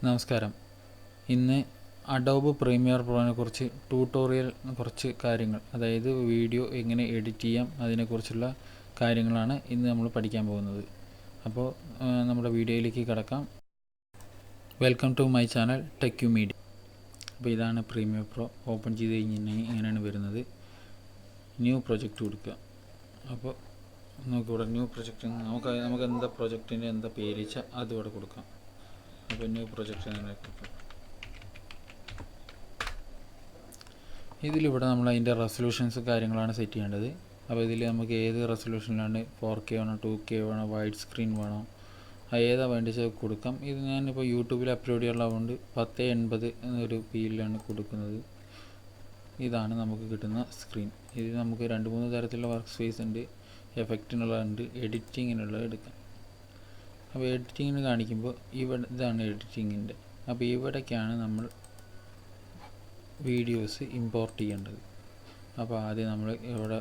നമസ്കാരം. ഇന്ന് Adobe premier പ്രോനെ കുറിച്ച് ട്യൂട്ടോറിയൽ കുറച്ച് കാര്യങ്ങൾ, അതായത് വീഡിയോ എങ്ങനെ എഡിറ്റ് ചെയ്യാം അതിനെക്കുറിച്ചുള്ള കാര്യങ്ങളാണ് ഇന്ന് നമ്മൾ പഠിക്കാൻ പോകുന്നത്. അപ്പോൾ നമ്മുടെ വീഡിയോയിലേക്ക് കടക്കാം. Welcome to my channel techqmedia. അപ്പോൾ ഇതാണ് പ്രീമിയർ പ്രോ. ഓപ്പൺ ചെയ്ത് കഴിഞ്ഞിട്ടുണ്ടെങ്കിൽ ഇങ്ങനെയാണ് വരുന്നത്. ന്യൂ പ്രൊജക്റ്റ് കൊടുക്കുക. അപ്പോൾ നമുക്കിവിടെ ന്യൂ പ്രൊജക്റ്റ് നമുക്ക് എന്താ പ്രൊജക്റ്റിൻ്റെ എന്താ പേര് വെച്ചാൽ അതിവിടെ കൊടുക്കാം. അപ്പോൾ ന്യൂ പ്രൊജക്റ്റ് അങ്ങനെ കൊടുക്കാം. ഇതിലിവിടെ നമ്മൾ അതിൻ്റെ റെസൊല്യൂഷൻസ് കാര്യങ്ങളാണ് സെറ്റ് ചെയ്യേണ്ടത്. അപ്പോൾ ഇതിൽ നമുക്ക് ഏത് റെസൊല്യൂഷനിലാണ് 4K വേണോ 2K വേണോ വൈഡ് സ്ക്രീൻ വേണോ ഏതാ വേണ്ടിച്ചാൽ കൊടുക്കാം. ഇത് ഞാനിപ്പോൾ യൂട്യൂബിൽ അപ്ലോഡ് ചെയ്യാനുള്ളതുകൊണ്ട് 1080 എന്നൊരു പിയിലാണ് കൊടുക്കുന്നത്. ഇതാണ് നമുക്ക് കിട്ടുന്ന സ്ക്രീൻ. ഇത് നമുക്ക് 2-3 തരത്തിലുള്ള വർക്ക് സ്പേസ് ഉണ്ട്. എഫക്റ്റിനുള്ളതുണ്ട്, എഡിറ്റിങ്ങിനുള്ളത് എടുക്കാം. അപ്പോൾ എഡിറ്റിങ്ങിന് കാണിക്കുമ്പോൾ ഇതാണ് എഡിറ്റിങ്ങിൻ്റെ. അപ്പോൾ ഇവിടേക്കാണ് നമ്മൾ വീഡിയോസ് ഇമ്പോർട്ട് ചെയ്യേണ്ടത്. അപ്പോൾ ആദ്യം നമ്മൾ ഇവിടെ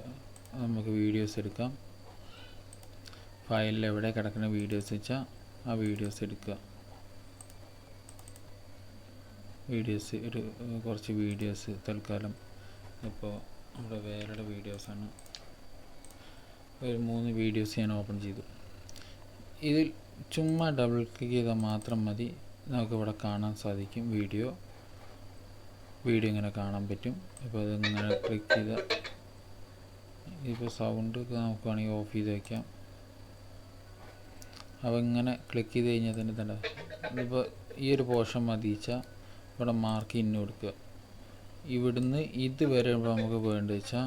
നമുക്ക് വീഡിയോസ് എടുക്കാം. ഫയലിൽ എവിടെ കിടക്കുന്ന വീഡിയോസ് വെച്ചാൽ ആ വീഡിയോസ് എടുക്കുക. കുറച്ച് വീഡിയോസ് തൽക്കാലം ഇപ്പോൾ നമ്മുടെ വേറെ വീഡിയോസാണ്. ഒരു 3 വീഡിയോസ് ഞാൻ ഓപ്പൺ ചെയ്തു. ഇതിൽ ചുമ്മാ ഡബിൾ ക്ലിക്ക് ചെയ്താൽ മാത്രം മതി. നമുക്കിവിടെ കാണാൻ സാധിക്കും വീഡിയോ ഇങ്ങനെ കാണാൻ പറ്റും. ഇപ്പോൾ അതിങ്ങനെ ക്ലിക്ക് ചെയ്താൽ ഇപ്പോൾ സൗണ്ട് നമുക്ക് വേണമെങ്കിൽ ഓഫ് ചെയ്ത് വയ്ക്കാം. അപ്പോൾ ഇങ്ങനെ ക്ലിക്ക് ചെയ്ത് കഴിഞ്ഞാൽ തന്നെ തന്നെ ഇതിപ്പോൾ ഈ ഒരു പോർഷൻ മതിച്ചാൽ ഇവിടെ മാർക്ക് ഇന്ന് കൊടുക്കുക. ഇവിടുന്ന് ഇതുവരെ നമുക്ക് വേണ്ടത് വെച്ചാൽ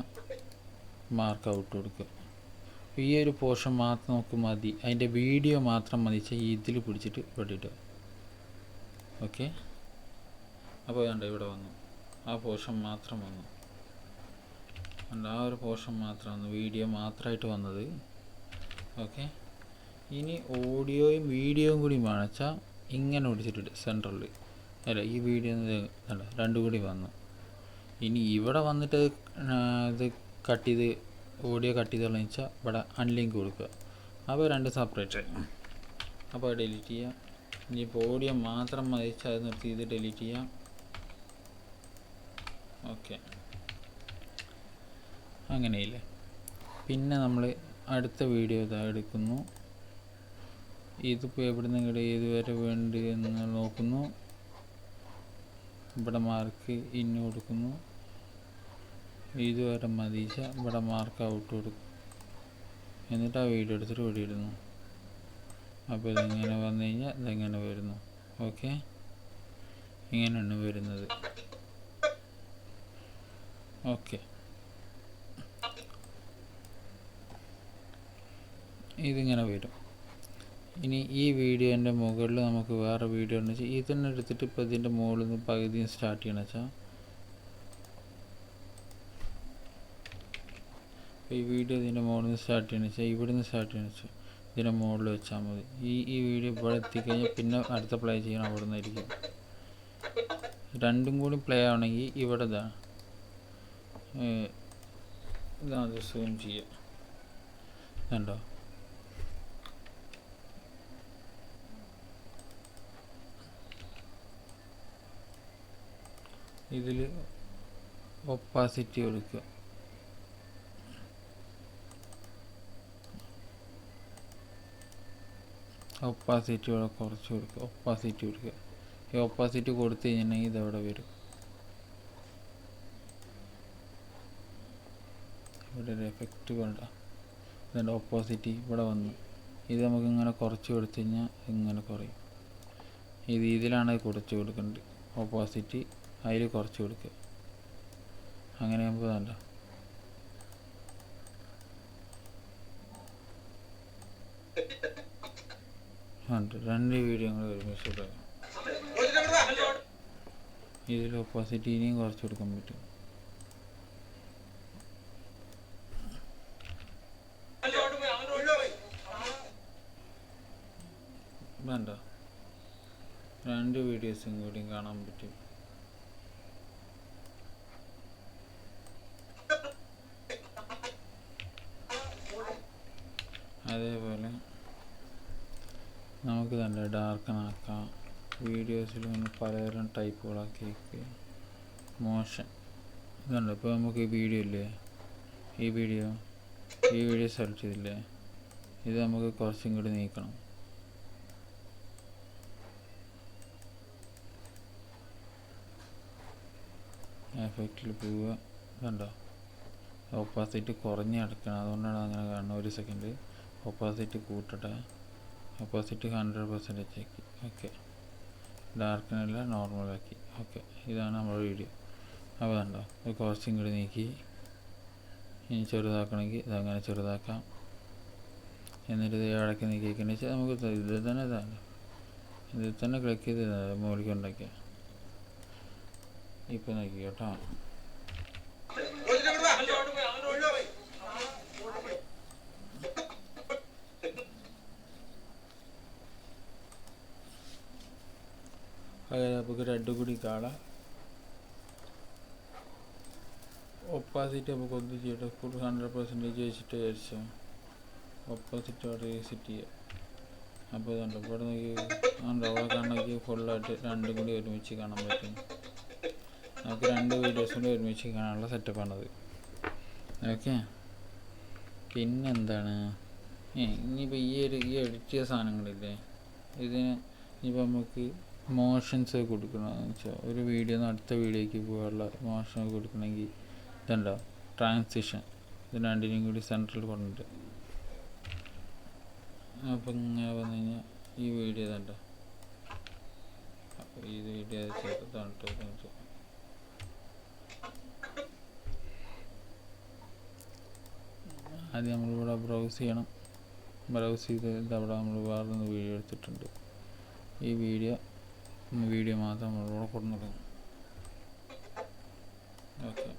മാർക്ക് ഔട്ട് കൊടുക്കുക. ഈ ഒരു പോർഷൻ മാത്രം നമുക്ക് മതി, അതിൻ്റെ വീഡിയോ മാത്രം മതിച്ചാൽ ഇതിൽ പിടിച്ചിട്ട് ഇവിടെ ഇടുക. ഓക്കെ. അപ്പോൾ വേണ്ട ഇവിടെ വന്നു, ആ പോർഷൻ മാത്രം വന്നു. ആ ഒരു പോർഷൻ മാത്രം വന്നു, വീഡിയോ മാത്രമായിട്ട് വന്നത്. ഓക്കെ. ഇനി ഓഡിയോയും വീഡിയോയും കൂടി വേണമെച്ചാൽ ഇങ്ങനെ പിടിച്ചിട്ട് സെൻട്രലിൽ അല്ല, ഈ വീഡിയോ അല്ല, രണ്ടും കൂടി വന്നു. ഇനി ഇവിടെ വന്നിട്ട് ഇത് കട്ട് ചെയ്ത് ഓഡിയോ കട്ട് ചെയ്ത് വെച്ചാൽ ഇവിടെ അൺലിങ്ക് കൊടുക്കുക. അപ്പോൾ 2 സെപ്പറേറ്റ്. അപ്പോൾ ഡിലീറ്റ് ചെയ്യാം. ഇനിയിപ്പോൾ ഓഡിയോ മാത്രം മതിച്ചാൽ അത് നിർത്തി ഇത് ഡിലീറ്റ് ചെയ്യാം. ഓക്കെ, അങ്ങനെയില്ലേ. പിന്നെ നമ്മൾ അടുത്ത വീഡിയോ ഇതാ എടുക്കുന്നു. ഇതിപ്പോൾ എവിടെ നിന്ന് ഏതുവരെ വേണ്ടി എന്ന് നോക്കുന്നു. ഇവിടെ മാർക്ക് ഇന്ന് കൊടുക്കുന്നു. ഇതുവരെ മതിച്ച ഇവിടെ മാർക്ക് ഔട്ട് കൊടുക്കും. എന്നിട്ട് ആ വീഡിയോ എടുത്തിട്ട് ഇവിടെ ഇടുന്നു. അപ്പോൾ ഇതിങ്ങനെ വന്നു കഴിഞ്ഞാൽ ഇതെങ്ങനെ വരുന്നു. ഓക്കെ, ഇങ്ങനെയാണ് വരുന്നത്. ഓക്കെ, ഇതിങ്ങനെ വരും. ഇനി ഈ വീഡിയോൻ്റെ മുകളിൽ നമുക്ക് വേറെ വീഡിയോ എന്ന് വെച്ചാൽ ഇതിനെ എടുത്തിട്ട് ഇപ്പോൾ ഇതിൻ്റെ മുകളിൽ നിന്ന് പകുതിയും സ്റ്റാർട്ട് ചെയ്യണമെന്ന് വെച്ചാൽ ഈ വീഡിയോ ഇതിൻ്റെ മുകളിൽ നിന്ന് സ്റ്റാർട്ട് ചെയ്യണമെന്ന് വെച്ചാൽ ഇവിടെ നിന്ന് സ്റ്റാർട്ട് ചെയ്യണമെന്ന് വെച്ചാൽ ഇതിൻ്റെ മുകളിൽ വെച്ചാൽ മതി. ഈ വീഡിയോ ഇവിടെ എത്തിക്കഴിഞ്ഞാൽ പിന്നെ അടുത്ത പ്ലേ ചെയ്യണം അവിടെ നിന്നായിരിക്കും. രണ്ടും കൂടി പ്ലേ ആവണമെങ്കിൽ ഇവിടെ ഇതാണ് സൂം ചെയ്യുക. കണ്ടോ, ഇതിൽ ഒപ്പാസിറ്റി കൊടുക്കുക. ഒപ്പാസിറ്റി ഇവിടെ കുറച്ച് കൊടുക്കുക. ഒപ്പാസിറ്റി കൊടുക്കുക. ഈ ഒപ്പാസിറ്റി കൊടുത്തു കഴിഞ്ഞിട്ടുണ്ടെങ്കിൽ ഇതവിടെ വരും. ഇവിടെ ഒരു എഫക്റ്റ് വേണ്ട. ഇതിൻ്റെ ഒപ്പോസിറ്റി ഇവിടെ വന്നു. ഇത് നമുക്ക് ഇങ്ങനെ കുറച്ച് കൊടുത്തു കഴിഞ്ഞാൽ ഇങ്ങനെ കുറയും. ഇതിലാണ് കുറച്ച് കൊടുക്കേണ്ടത്. ഓപ്പോസിറ്റി അതിൽ കുറച്ച് കൊടുക്കുക. അങ്ങനെ നമുക്ക് വേണ്ട. ഉണ്ട് 2 വീഡിയോ ഒരുമിച്ച് ഇടാം. ഇതിൽ ഓപ്പോസിറ്റി ഇനിയും കുറച്ച് കൊടുക്കാൻ പറ്റും. വേണ്ട, 2 വീഡിയോസും കൂടി കാണാൻ പറ്റും. അതേപോലെ നമുക്ക് തന്നെ ഡാർക്കനാക്കാം. വീഡിയോസിൽ ഇങ്ങനെ പലതരം ടൈപ്പുകളാക്കി മോഷൻ ഇതുണ്ട്. ഇപ്പോൾ നമുക്ക് ഈ വീഡിയോ ഇല്ലേ, ഈ വീഡിയോ സെലക്ട് ചെയ്തില്ലേ, ഇത് നമുക്ക് കുറച്ചും കൂടി നീക്കണം. എഫക്റ്റിൽ പോവുക, കണ്ടോ ഓപ്പോസിറ്റ് കുറഞ്ഞ് കിടക്കണം, അതുകൊണ്ടാണ് അങ്ങനെ കാണുന്നത്. ഒരു സെക്കൻഡ് ഓപ്പോസിറ്റ് കൂട്ടട്ടെ. ഓപ്പോസിറ്റ് 100% ആക്കി. ഓക്കെ, ഡാർക്കനല്ല നോർമലാക്കി. ഓക്കെ, ഇതാണ് നമ്മുടെ വീഡിയോ. അപ്പോൾ കണ്ടോ ഇത് കുറച്ചും കൂടി നീക്കി. ഇനി ചെറുതാക്കണമെങ്കിൽ ഇതങ്ങനെ ചെറുതാക്കാം. എന്നിട്ട് ഇത് ഇടയ്ക്ക് നീക്കിക്കണെന്ന് വെച്ചാൽ നമുക്ക് ഇതിൽ തന്നെ ക്ലിക്ക് ചെയ്ത് മുകളിലേക്ക് ഉണ്ടാക്കിയ. ഇപ്പം നോക്കി കേട്ടോ. അതായത് നമുക്ക് രണ്ടും കൂടി കാണാം. ഒപ്പാസിറ്റി നമുക്ക് ഒന്നും ചെയ്യട്ടെ, ഫുൾ 100% വെച്ചിട്ട് വിചാരിച്ചോ. ഓപ്പോസിറ്റ് അവിടെ സെറ്റ് ചെയ്യുക. അപ്പോൾ ഇതുണ്ട് ഇവിടെ നോക്കി അവിടെ കാണണമെങ്കിൽ ഫുള്ളായിട്ട് രണ്ടും കൂടി ഒരുമിച്ച് കാണാൻ പറ്റും. നമുക്ക് 2 വീഡിയോസും കൂടി ഒരുമിച്ച് കാണാനുള്ള സെറ്റപ്പാണത്. ഓക്കെ, പിന്നെന്താണ് ഇനിയിപ്പോൾ ഈ എഡിറ്റ് ചെയ്ത സാധനങ്ങളില്ലേ, ഇതിന് ഇനിയിപ്പോൾ നമുക്ക് മോഷൻസ് കൊടുക്കണമെന്ന് വെച്ചാൽ ഒരു വീഡിയോ നിന്ന് അടുത്ത വീഡിയോയ്ക്ക് പോകാനുള്ള മോഷൻ കൊടുക്കണമെങ്കിൽ ഇതുണ്ടോ ട്രാൻസിഷൻ, ഇത് രണ്ടിനും കൂടി സെൻട്രൽ കൊണ്ടുണ്ട്. അപ്പം ഇങ്ങനെ വന്നു കഴിഞ്ഞാൽ ഈ വീഡിയോ ഇതുണ്ടോ, അപ്പോൾ ഈ വീഡിയോ ചെറുതായിട്ട് ആദ്യം നമ്മളിവിടെ ബ്രൗസ് ചെയ്യണം. ബ്രൗസ് ചെയ്ത് അവിടെ നമ്മൾ വേറൊന്ന് വീഡിയോ എടുത്തിട്ടുണ്ട്. ഈ വീഡിയോ മാത്രം നമ്മളിവിടെ കൊടുക്കണം. ഓക്കെ,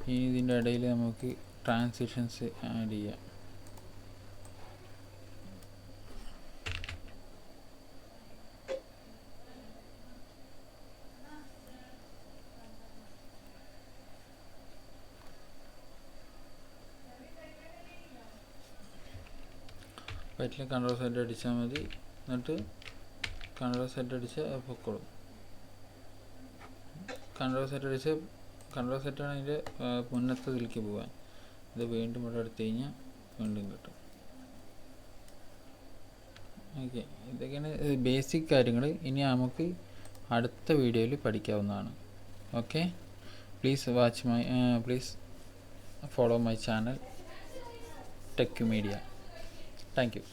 ഇനി ഇതിൻ്റെ ഇടയിൽ നമുക്ക് ട്രാൻസിഷൻസ് ആഡ് ചെയ്യാം. പറ്റില്ല കൺട്രോൾ Z അടിച്ചാൽ മതി. എന്നിട്ട് കൺട്രോൾ Z അടിച്ച് പൊക്കോളും. കൺട്രോൾ Z ആണ് അതിൻ്റെ മുന്നത്തതിലേക്ക് പോകാൻ. ഇത് വീണ്ടും ഇവിടെ എടുത്തു കഴിഞ്ഞാൽ വീണ്ടും കിട്ടും. ഓക്കെ, ഇതൊക്കെയാണ് ബേസിക് കാര്യങ്ങൾ. ഇനി നമുക്ക് അടുത്ത വീഡിയോയിൽ പഠിക്കാവുന്നതാണ്. Okay, please follow my channel techqmedia. Thank you.